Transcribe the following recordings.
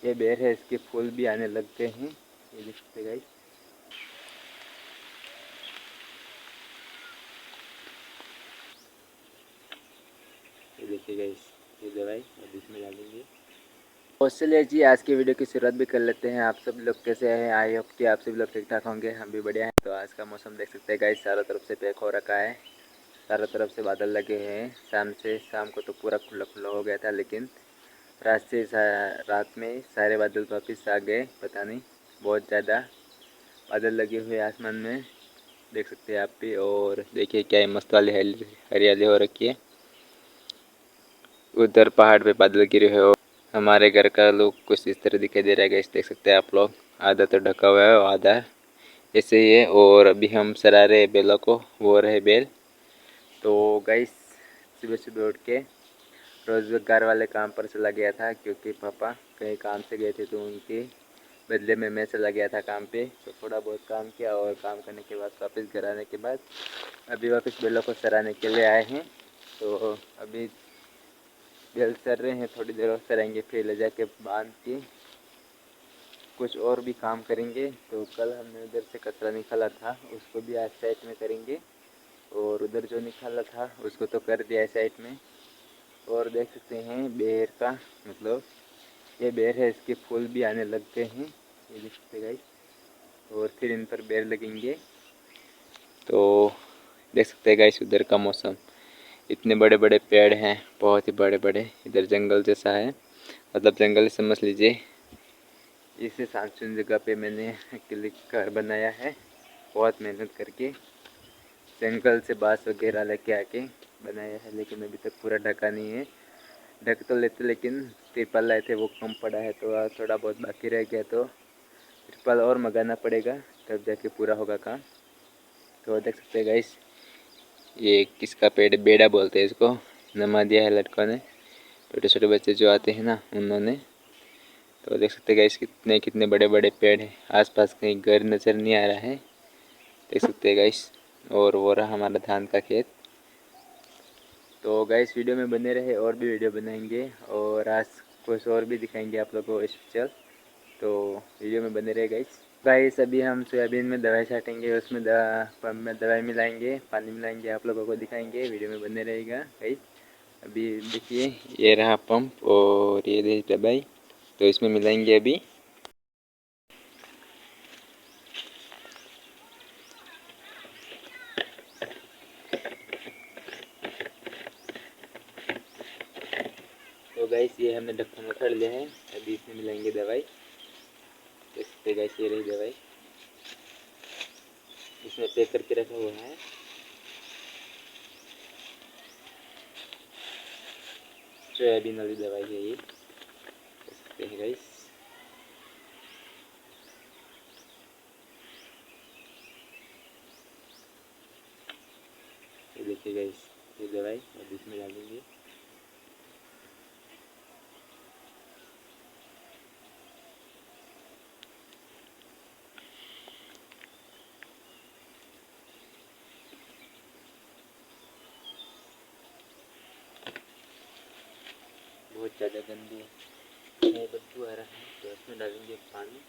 ये बेर है, इसके फूल भी आने लग गए हैं, ये देख सकते गाइस। ये देखिए गाइस, ये दवाई अब इसमें डालेंगे। तो चलिए जी, आज की वीडियो की शुरुआत भी कर लेते हैं। आप सब लोग कैसे हैं? आई होप कि आप सभी लोग ठीक ठाक होंगे, हम भी बढ़िया हैं। तो आज का मौसम देख सकते हैं गाइस, चारों तरफ से पैक हो रखा है, चारों तरफ से बादल लगे हैं। शाम को तो पूरा खुला खुला हो गया था, लेकिन रात में सारे बादल वापस आ गए। पता नहीं, बहुत ज़्यादा बादल लगे हुए आसमान में, देख सकते हैं आप भी। और देखिए क्या है, मस्त वाली हरियाली हो रखी है। उधर पहाड़ पे बादल गिरे हुए, और हमारे घर का लुक कुछ इस तरह दिखाई दे रहा है गाइस, देख सकते हैं आप लोग। आधा तो ढका हुआ है और आधा ऐसे ही है। और अभी हम सरा रहे हैं बेलों को, वो रहे बेल। तो गाइस, सुबह सुबह उठ के रोजगार वाले काम पर चला गया था, क्योंकि पापा कहीं काम से गए थे, तो उनके बदले में मैं चला गया था काम पे। तो थोड़ा बहुत काम किया, और काम करने के बाद वापस घर आने के बाद अभी वापस बेलों को सराने के लिए आए हैं। तो अभी बेल सर रहे हैं, थोड़ी देर और सराएंगे, फिर ले जाके बांध के कुछ और भी काम करेंगे। तो कल हमने उधर से कचरा निकाला था, उसको भी आज साइड में करेंगे। और उधर जो निकाला था उसको तो कर दिया है साइड में। और देख सकते हैं बेर का, मतलब ये बेर है, इसके फूल भी आने लग गए हैं, ये देख सकते गाइस। और फिर इन पर बेर लगेंगे। तो देख सकते हैं गाइस, उधर का मौसम, इतने बड़े बड़े पेड़ हैं, बहुत ही बड़े बड़े। इधर जंगल जैसा है, मतलब जंगल समझ लीजिए। इसे शांतसुन जगह पे मैंने क्लिक घर बनाया है, बहुत मेहनत करके जंगल से बांस वगैरह लेके आके बनाया है। लेकिन अभी तक पूरा ढका नहीं है। ढक तो लेते, लेकिन तिरपाल लाए थे वो कम पड़ा है, तो थोड़ा बहुत बाकी रह गया, तो तिरपाल और मंगाना पड़ेगा, तब जाके पूरा होगा काम। तो देख सकते हैं गाइस, ये किसका पेड़, बेड़ा बोलते हैं इसको, नमा दिया है लड़कों ने, छोटे छोटे बच्चे जो आते हैं ना, उन्होंने। तो देख सकते हैं गाइस, कितने कितने बड़े बड़े पेड़ हैं। आसपास कहीं घर नज़र नहीं आ रहा है, देख सकते हैं गाइस। और वो रहा हमारा धान का खेत। तो गाइस, वीडियो में बने रहे, और भी वीडियो बनाएंगे, और आज कुछ और भी दिखाएंगे आप लोगों को स्पेशल। तो वीडियो में बने रहे गाइस। गाइस, अभी हम सोयाबीन में दवाई छाटेंगे, उसमें पंप में दवाई मिलाएंगे, पानी मिलाएंगे, आप लोगों को दिखाएंगे, वीडियो में बने रहेगा गाइस। अभी देखिए, ये रहा पंप और ये रही दवाई, तो इसमें मिलाएंगे अभी। तो गाइस, ये हमने ढक्कन उखाड़ लिया है, अभी इसमें मिलाएंगे दवाई। देख सकते गाइस, ये रही दवाई, इसमें पैक करके रखा हुआ है। सोयाबीन वाली दवाई है ये, देख सकते हैं गाइस। ये देखिए गाइस, ये दवाई अब इसमें डालेंगे। बहुत ज़्यादा गंदी है, बदबू आ रहा है, तो इसमें डालेंगे पानी।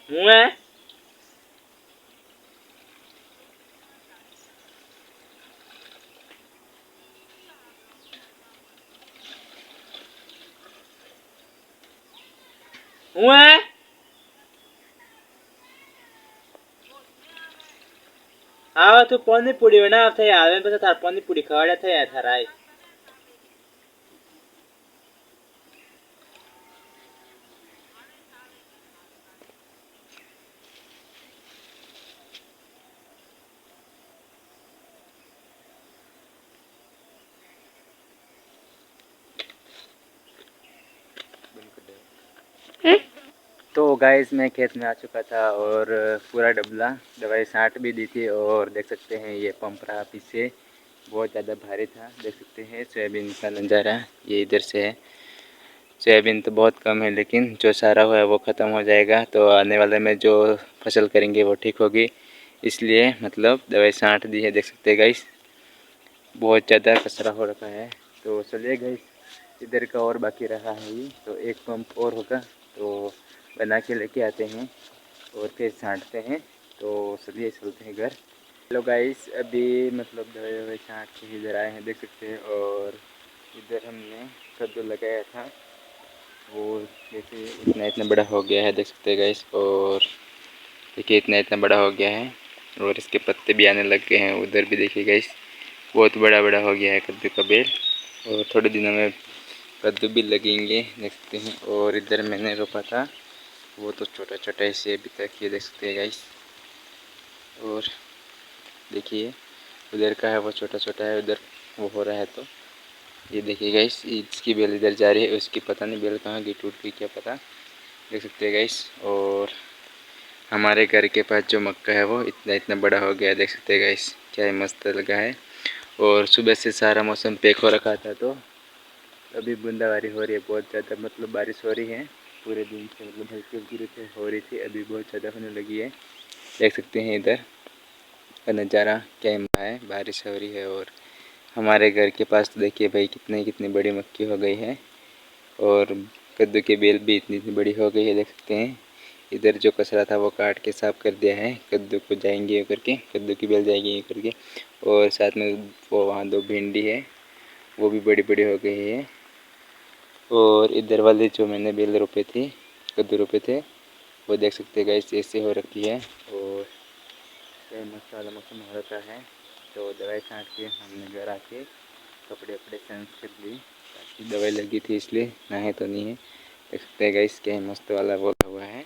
हुआ हुआ आवा तो पानी पूरी बना थे आवे पे थार पानी पूरी खवाड़े थे थाराय तो गाइस मैं खेत में आ चुका था और पूरा डबला दवाई छांट भी दी थी और देख सकते हैं ये पंप रहा पीछे बहुत ज़्यादा भारी था। देख सकते हैं सोयाबीन का नज़ारा ये इधर से है। सोयाबीन तो बहुत कम है लेकिन जो सारा हुआ है वो ख़त्म हो जाएगा तो आने वाले में जो फसल करेंगे वो ठीक होगी, इसलिए मतलब दवाई छांट दी है। देख सकते हैं गाइस बहुत ज़्यादा कचरा हो रखा है। तो चलिए गाइस इधर का और बाकी रहा है ये, तो एक पंप और होगा तो बना के लेके आते हैं और फिर छांटते हैं। तो चलिए चलते हैं घर। हेलो गाइस अभी मतलब दवाई ववाई छांट के इधर आए हैं देख सकते हैं। और इधर हमने कद्दू लगाया था वो जैसे इतना इतना बड़ा हो गया है देख सकते हैं गाइस। और देखिए इतना इतना बड़ा हो गया है और इसके पत्ते भी आने लग गए हैं। उधर भी देखिए गाइस बहुत बड़ा बड़ा हो गया है कद्दू का बेल और थोड़े दिनों में कद्दू भी लगेंगे देख सकते हैं। और इधर मैंने रोपा था वो तो छोटा छोटा ऐसे अभी तक ये देख सकते हैं गाइस। और देखिए उधर का है वो छोटा छोटा है उधर वो हो रहा है। तो ये देखिए गाइस इसकी बेल इधर जा रही है उसकी पता नहीं बेल कहाँ गई टूट गई क्या पता, देख सकते हैं गाइस। और हमारे घर के पास जो मक्का है वो इतना इतना बड़ा हो गया देख सकते हैं गाइस क्या मस्त लगा है। और सुबह से सारा मौसम पैक हो रखा था तो अभी बूंदाबांदी हो रही है बहुत ज़्यादा, मतलब बारिश हो रही है पूरे दिन से, मतलब हल्की हल्की हो रही थी अभी बहुत ज़्यादा होने लगी है। देख सकते हैं इधर का नज़ारा क्या है बारिश हो रही है। और हमारे घर के पास तो देखिए भाई कितनी बड़ी मक्की हो गई है और कद्दू की बेल भी इतनी इतनी बड़ी हो गई है देख सकते हैं। इधर जो कचरा था वो काट के साफ़ कर दिया है, कद्दू को जाएंगे करके कद्दू की बेल जाएगी ये करके। और साथ में वो वहाँ दो भिंडी है वो भी बड़ी बड़ी हो गई है। और इधर वाले जो मैंने बेल रोपे थे कद्दू रोपे थे वो देख सकते हैं गाइस ऐसे हो रखी है। और क्या मस्त वाला मौसम हो रखा है। तो दवाई छाँट के हमने घर आके कपड़े वपड़े चेंज कर ली ताकि दवाई लगी थी इसलिए नहाए तो नहीं है। देख सकते हैं गाइस क्या मस्त वाला बोला हुआ है।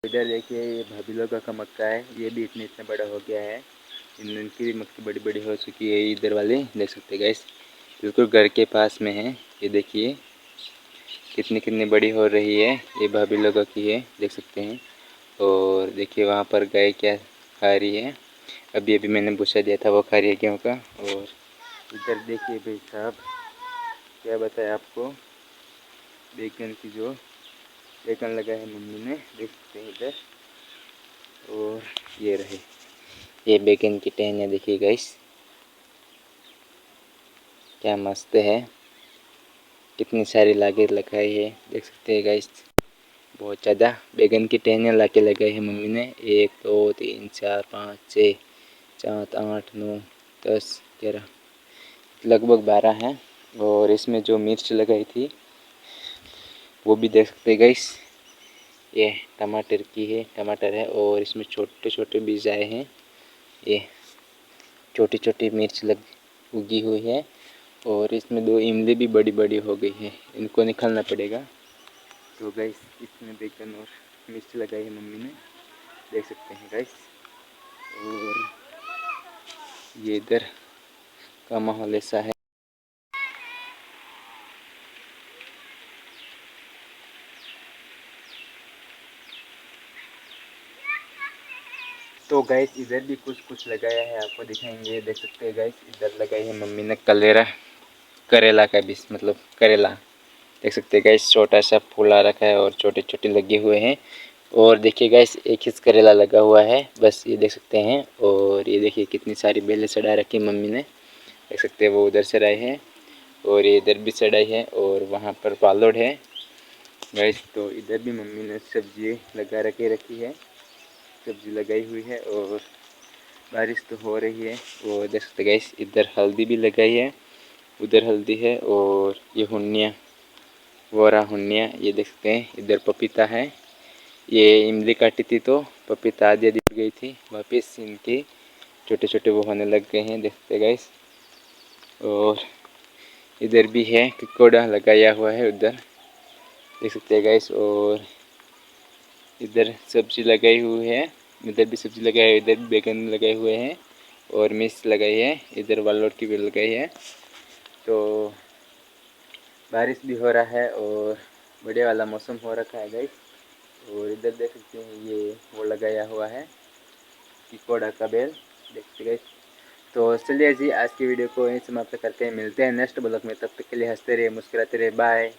इधर देखिए ये भाभी लोगों का मक्का है ये भी इतना बड़ा हो गया है। इनकी भी मक्की बड़ी बड़ी हो चुकी है। इधर वाले देख सकते हैं गाइस बिल्कुल घर के पास में है। ये देखिए कितनी बड़ी हो रही है ये भाभी लोगों की है देख सकते हैं। और देखिए वहाँ पर गाय क्या खा रही है, अभी अभी मैंने भूसा दिया था वो खा रही है गेहूँ का। और इधर देखिए भाई साहब क्या बताया आपको बैगन की जो बैगन लगा है मम्मी ने देख सकते हैं इधर। और ये रहे ये बैगन की टहनियाँ देखिए गाइस क्या मस्त है, कितनी सारी लागे लगाई है देख सकते हैं गाइस। बहुत ज़्यादा बैगन की टहनियाँ ला के लगाई है मम्मी ने 1 2 3 4 5 6 7 8 9 10 11 लगभग 12 हैं। और इसमें जो मिर्च लगाई थी वो भी देख सकते हैं गाइस ये टमाटर की है टमाटर है और इसमें छोटे छोटे बीज आए हैं। ये छोटी छोटी मिर्च लग उगी हुई है और इसमें 2 इमली भी बड़ी बड़ी हो गई है, इनको निकालना पड़ेगा। तो गाइस इसमें बैगन और मिर्च लगाई है मम्मी ने देख सकते हैं गाइस। और ये इधर का माहौल ऐसा है। तो गाइस इधर भी कुछ कुछ लगाया है, आपको दिखाएंगे। देख सकते हैं गाइस, इधर लगाई है मम्मी ने करेला का बीज, मतलब करेला। देख सकते हैं गाइस, छोटा सा फूल आ रखा है और छोटे छोटे लगे हुए हैं। और देखिए गाइस, एक ही करेला लगा हुआ है बस, ये देख सकते हैं। और ये देखिए कितनी सारी बेलें चढ़ा रखी मम्मी ने, देख सकते हैं। वो उधर चढ़ाई है और ये इधर भी चढ़ाई है और वहाँ पर पालोड है गाइस। तो इधर भी मम्मी ने सब्जी लगा रखी है, सब्जी लगाई हुई है। और बारिश तो हो रही है। और देख सकते गाइस, इधर हल्दी भी लगाई है, उधर हल्दी है। और ये हुन्निया, वो रहा हुन्निया, ये देख सकते हैं। इधर पपीता है, ये इमली काटी थी तो पपीता आधी आधी गई थी, वापस इनके छोटे छोटे वो होने लग गए हैं, देखते गाइस। और इधर भी है किकोड़ा लगाया हुआ है, उधर देख सकते हैं गाइस। और इधर सब्जी लगाई हुई है, इधर भी सब्जी लगाई है, इधर भी बैगन लगाए हुए हैं और मिर्च लगाई है, इधर वालोट की भी लगाई है। तो बारिश भी हो रहा है और बढ़िया वाला मौसम हो रखा है गाइस। और इधर देख सकते हैं, ये वो लगाया हुआ है किकोड़ा का बेल, देखते गाइस। तो चलिए जी, आज की वीडियो को यहीं समाप्त करते हैं, मिलते हैं नेक्स्ट ब्लॉग में। तब तक के लिए हंसते रहिए, मुस्कुराते रहिए, बाय।